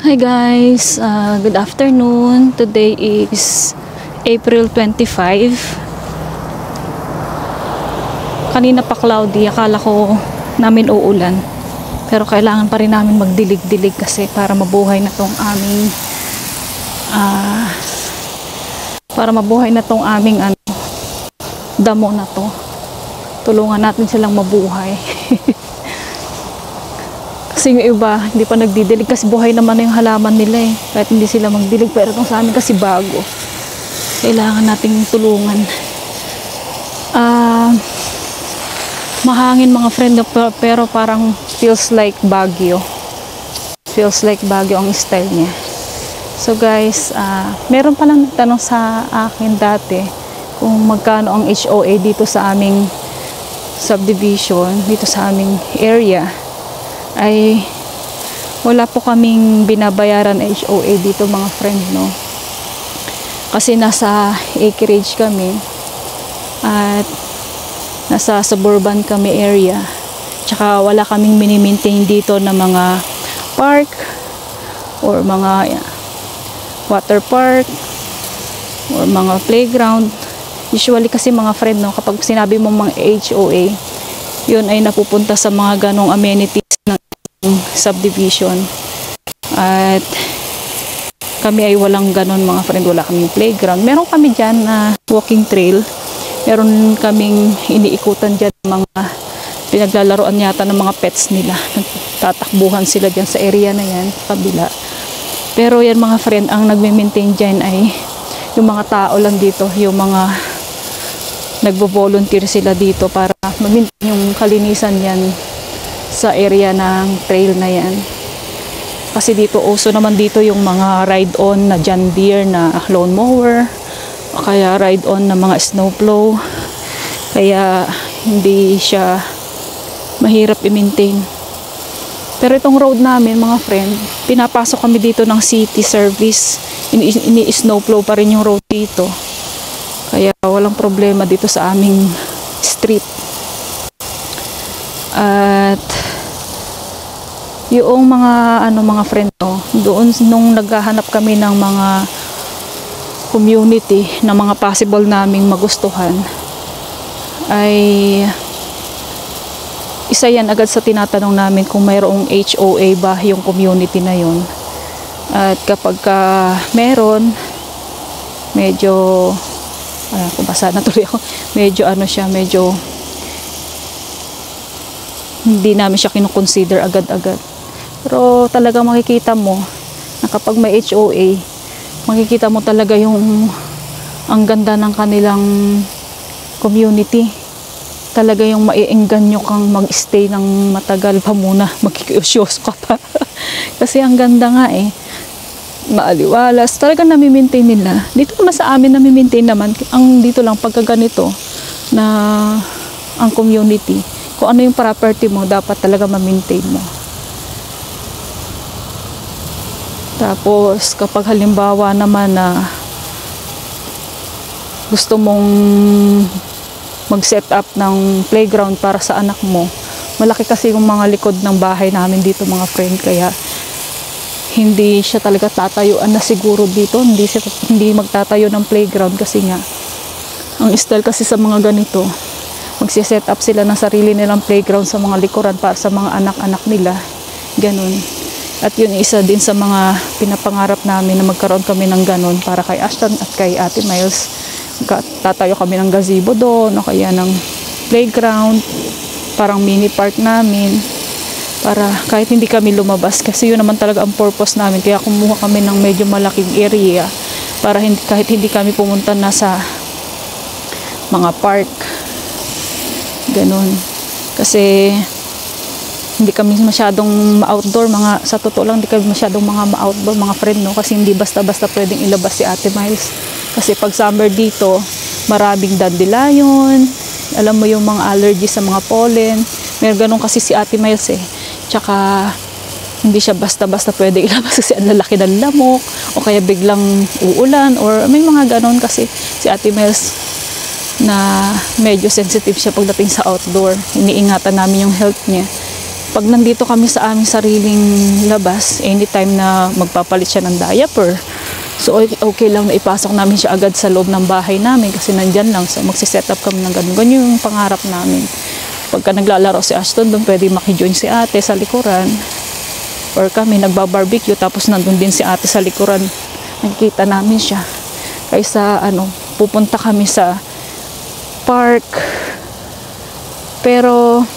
Hi guys, good afternoon. Today is April 25. Kanina pa cloudy, akala ko namin uulan. Pero kailangan pa rin namin magdilig-dilig kasi para mabuhay na tong aming damo na to. Tulungan natin silang mabuhay. Kasi yung iba, hindi pa nagdidilig kasi buhay naman na yung halaman nila eh. Kahit hindi sila magdilig, pero itong sa amin kasi bago. Kailangan nating tulungan. Mahangin mga friend, pero parang feels like Baguio. Feels like Baguio ang style niya. So guys, meron palang nagtanong sa akin dati kung magkano ang HOA dito sa aming subdivision, dito sa aming area. Ay wala po kaming binabayaran HOA dito mga friend, no, kasi nasa acreage kami at nasa suburban kami area, tsaka wala kaming mini-maintain dito na mga park or mga water park or mga playground. Usually kasi mga friend, no, kapag sinabi mo mga HOA, yun ay napupunta sa mga ganong amenities ng subdivision. At kami ay walang ganon mga friend, wala kaming playground. Meron kami dyan na walking trail, meron kaming iniikutan dyan mga pinaglalaroan yata ng mga pets nila, nagtatakbuhan sila dyan sa area na yan, kabila. Pero yan mga friend, ang nagme-maintain dyan ay yung mga tao lang dito, yung mga nagbo-volunteer sila dito para ma-maintain yung kalinisan yan sa area ng trail na yan. Kasi dito uso naman dito yung mga ride-on na John Deere na lawn mower, kaya ride-on na mga snowplow, kaya hindi siya mahirap i-maintain. Pero itong road namin mga friend, pinapasok kami dito ng city service, ini-snowplow pa rin yung road dito, kaya walang problema dito sa aming street. At yung mga friend ko, doon nung naghahanap kami ng mga community na mga possible naming magustuhan, ay isa yan agad sa tinatanong namin kung mayroong HOA ba yung community na yun. At kapag meron, medyo kubasa na tuloy ako, medyo medyo hindi namin siya kinukonsider agad-agad. Pero talaga makikita mo na kapag may HOA, makikita mo talaga yung ang ganda ng kanilang community. Talaga yung maiengganyo kang mag-stay ng matagal pa muna, magkikiusyoso ka pa. Kasi ang ganda nga eh, maaliwalas, talaga nami-maintain nila. Dito naman sa amin nami-maintain naman, ang dito lang pagka ganito na ang community, kung ano yung property mo, dapat talaga ma-maintain mo. Tapos kapag halimbawa naman na gusto mong mag-set up ng playground para sa anak mo, malaki kasi yung mga likod ng bahay namin dito mga friend, kaya hindi siya talaga tatayuan na siguro dito, hindi magtatayo ng playground kasi nga ang style kasi sa mga ganito, magsiset up sila ng sarili nilang playground sa mga likuran para sa mga anak-anak nila, ganun. At yun isa din sa mga pinapangarap namin na magkaroon kami ng ganun para kay Ashton at kay Ate Miles. Tatayo kami ng gazebo doon o kaya ng playground, parang mini park namin, para kahit hindi kami lumabas, kasi yun naman talaga ang purpose namin. Kaya kumuha kami ng medyo malaking area para kahit hindi kami pumunta na sa mga park, ganun. Kasi hindi kami masyadong ma-outdoor, sa totoo lang, hindi kami masyadong ma-outdoor mga friend, no, kasi hindi basta-basta pwedeng ilabas si Ate Miles. Kasi pag summer dito, maraming dandelion, alam mo yung mga allergy sa mga pollen, may ganun kasi si Ate Miles eh. Tsaka hindi siya basta-basta pwedeng ilabas kasi ang lalaki ng lamok, o kaya biglang uulan, or may mga ganun kasi si Ate Miles na medyo sensitive siya pagdating sa outdoor. Iniingatan namin yung health niya. pag nandito kami sa aming sariling labas, anytime na magpapalit siya ng diaper, so okay lang na ipasok namin siya agad sa loob ng bahay namin kasi nandyan lang. So magsiset up kami ng ganun. Ganyan yung pangarap namin. Pagka naglalaro si Ashton doon, pwede makijoin si ate sa likuran. Or kami nagbabarbecue tapos nandun din si ate sa likuran. Nakikita namin siya. Kaysa pupunta kami sa park. Pero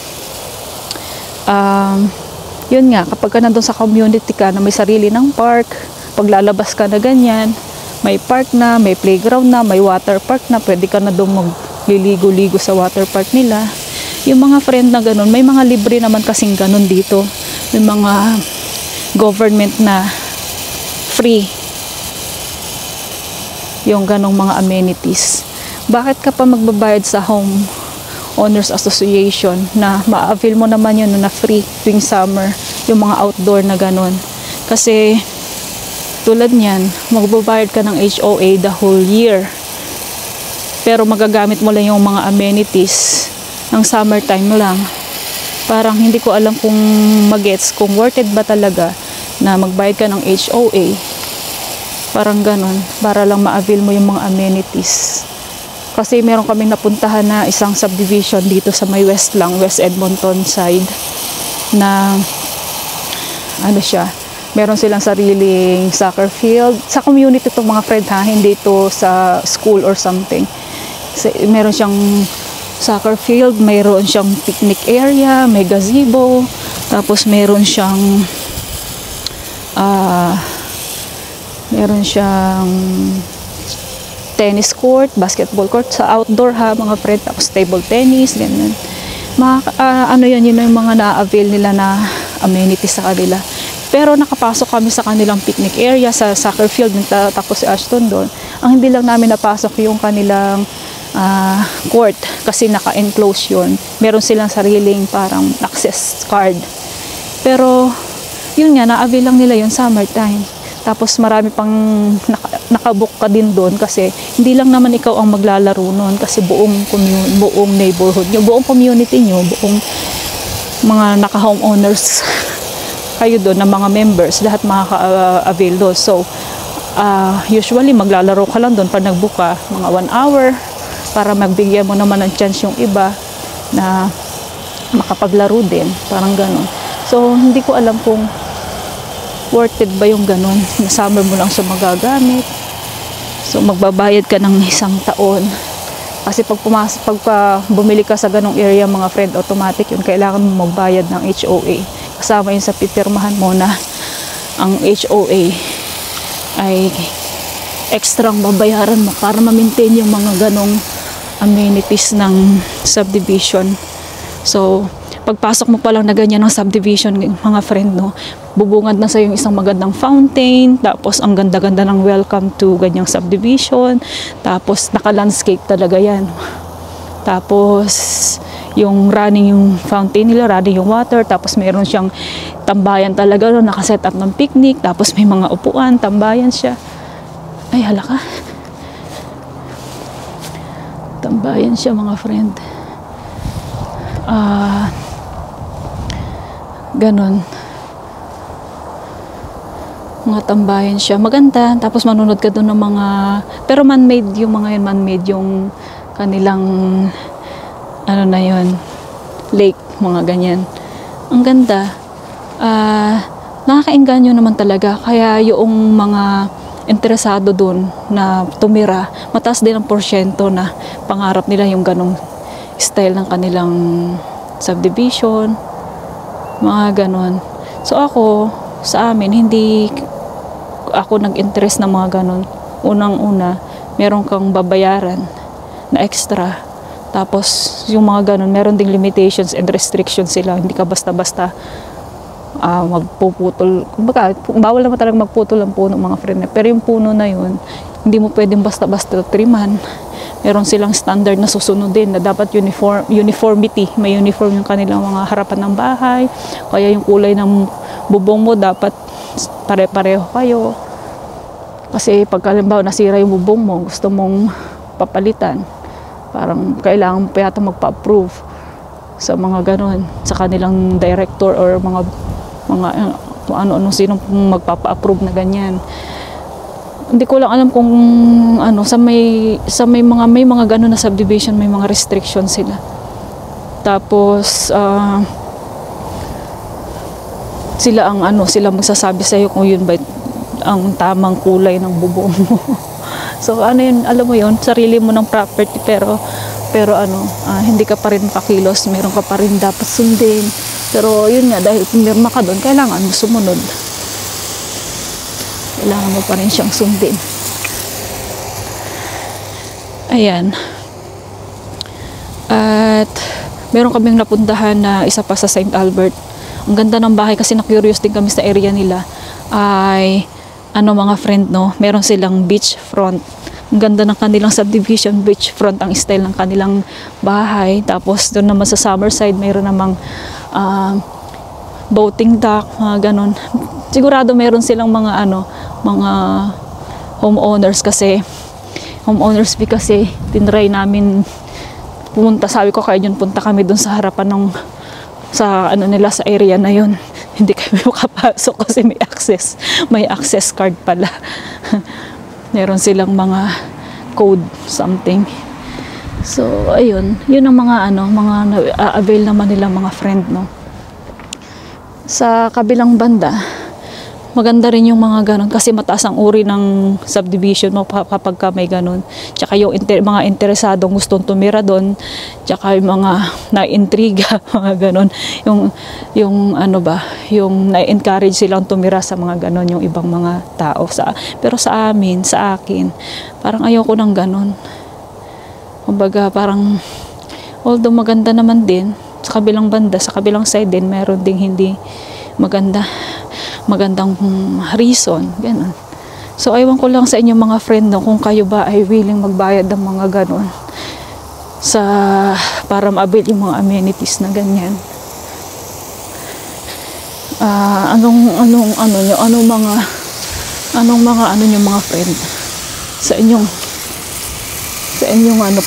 yun nga, kapag ka nandun sa community ka na may sarili ng park, paglalabas ka na ganyan, may park na, may playground na, may water park na, pwede ka na doon magliligo-ligo sa water park nila. Yung mga friend na ganun, may mga libre naman kasing ganun dito. May mga government na free yung ganong mga amenities. Bakit ka pa magbabayad sa home owners association na ma-avail mo naman yun na free tuwing summer, yung mga outdoor na ganon? Kasi tulad niyan, magbabayad ka ng HOA the whole year, pero magagamit mo lang yung mga amenities ng summertime lang. Parang hindi ko alam kung magets kung worth it ba talaga na magbayad ka ng HOA, parang ganon, para lang ma-avail mo yung mga amenities. Kasi meron kaming napuntahan na isang subdivision dito sa may West Edmonton side, na meron silang sariling soccer field. Sa community to mga friend ha, hindi to sa school or something. Meron siyang soccer field, mayroon siyang picnic area, may gazebo, tapos meron siyang tennis court, basketball court sa outdoor ha mga friend, tapos table tennis, ganyan. Yun yung mga na-avail nila na amenities sa kanila. Pero nakapasok kami sa kanilang picnic area, sa soccer field, tapos si Ashton doon. Ang hindi lang namin napasok yung kanilang court kasi naka-enclose yun. Meron silang sariling parang access card. Pero yun nga, na-avail lang nila yun summertime. Tapos marami pang nakabook ka din doon kasi hindi lang naman ikaw ang maglalaro noon, kasi buong neighborhood nyo, buong community nyo, buong mga naka-homeowners kayo doon na mga members, lahat makaka-avail doon. So, usually maglalaro ka lang doon pag nag-book ka, mga 1 hour, para magbigyan mo naman ng chance yung iba na makapaglaro din, parang ganon. So, hindi ko alam kung worth it ba yung ganun, na summer mo lang siya magagamit. So magbabayad ka ng 1 taon kasi pag bumili ka sa ganong area mga friend, automatic yun, kailangan mo magbayad ng HOA, kasama yun sa pipirmahan mo na ang HOA ay extra babayaran mo para ma-maintain yung mga ganong amenities ng subdivision. So pagpasok mo pa lang na ganyan ng subdivision mga friend, bubungad na sa yung isang magandang fountain, tapos ang ganda-ganda ng welcome to ganyang subdivision, tapos naka-landscape talaga yan, tapos yung running yung fountain nila, running yung water, tapos meron siyang tambayan talaga, nakaset up ng picnic, tapos may mga upuan, tambayan siya. Ay halaka, tambayan siya mga friend. Ganon, mga tambayan siya, maganda. Tapos manunod ka doon ng mga, pero man-made yung mga yun, man-made yung kanilang na yun, lake, mga ganyan. Ang ganda. Nakakaengganyo naman talaga, kaya yung mga interesado doon na tumira, mataas din ang porsyento na pangarap nila yung ganong style ng kanilang subdivision, mga ganon. So ako, sa amin, hindi ako nag-interest na mga ganon. Unang-una, meron kang babayaran na extra. Tapos, yung mga ganon, meron ding limitations and restrictions sila. Hindi ka basta-basta magpuputol. Bawal naman talaga magputol ang puno mga friend. Pero yung puno na yun, hindi mo pwedeng basta-basta triman. Meron silang standard na susunodin na dapat uniformity. May uniform yung kanilang mga harapan ng bahay. Kaya yung kulay ng bubong mo dapat pare-pareho kayo. Kasi pag halimbawa nasira yung bubong mo, gusto mong papalitan, parang kailangan mo pa yata magpa-approve sa mga ganon. Sa sa kanilang director or mga kung ano-ano sinong magpapa-approve na ganyan. Hindi ko lang alam kung ano sa may mga gano'n na subdivision may mga restrictions sila. Tapos sila magsasabi sa iyo kung yun ba ang tamang kulay ng bubong mo. So ano yun, alam mo yun, sarili mo ng property pero hindi ka pa rin pakilos, meron ka pa rin dapat sundin. Pero yun nga, dahil pumirma ka doon, kailangan mo sumunod. Kailangan mo pa rin siyang sundin. Ayan. At meron kaming napuntahan na isa pa sa St. Albert. Ang ganda ng bahay kasi na-curious din kami sa area nila. Ay mga friend, no, meron silang beach front. Ang ganda ng kanilang subdivision, beach front ang style ng kanilang bahay. Tapos doon naman sa Summerside meron namang boating dock, mga ganon. Sigurado meron silang mga homeowners kasi tinry namin pumunta, sabi ko kaya yun, punta kami doon sa harapan nila sa area na yun. Hindi kami makapasok kasi may access card pala. Meron silang mga code something. So ayun, yun ang mga avail naman nila mga friend, no. Sa kabilang banda, maganda rin yung mga ganon kasi mataas ang uri ng subdivision mo kapag ka may ganon. Tsaka yung mga interesadong gustong tumira doon, tsaka yung mga na-intriga, mga ganon. Yung na-encourage silang tumira sa mga ganon, yung ibang mga tao. Pero sa akin, parang ayoko ng ganon. Kumbaga parang, although maganda naman din, sa kabilang banda, sa kabilang side din, meron ding hindi magandang reason, ganun. So aywan ko lang sa inyo mga friend, no, kung kayo ba ay willing magbayad ng mga ganun para ma-avail yung mga amenities na ganyan. Anong mga friend sa inyong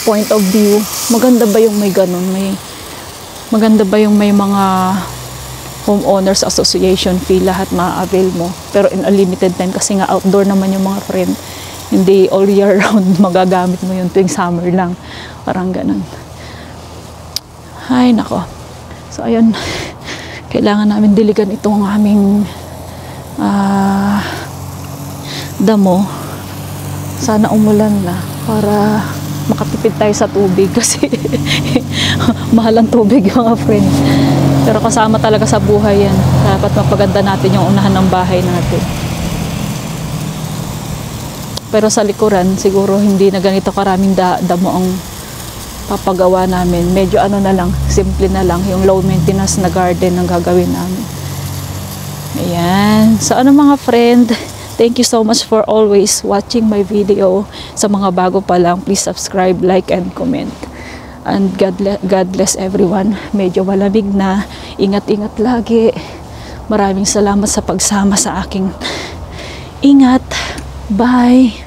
point of view, maganda ba yung may ganun, maganda ba yung may mga homeowners association fee, lahat ma-avail mo pero in a limited time kasi nga outdoor naman yung mga friend, hindi all year round magagamit mo yun, tuwing summer lang, parang ganun. Ay nako, so ayun, kailangan namin diligan itong aming damo. Sana umulan na para makatipid tayo sa tubig kasi mahal ang tubig mga friend. Pero kasama talaga sa buhay yan. Dapat mapaganda natin yung unahan ng bahay natin. Pero sa likuran, siguro hindi na ganito karaming damo ang papagawa namin. Medyo na lang, simple na lang. Yung low maintenance na garden ang gagawin namin. Ayan. So mga friend, thank you so much for always watching my video. Sa mga bago pa lang, please subscribe, like, and comment. And God bless everyone. Medyo malamig na. Ingat-ingat lagi. Maraming salamat sa pagsama sa aking ingat. Bye!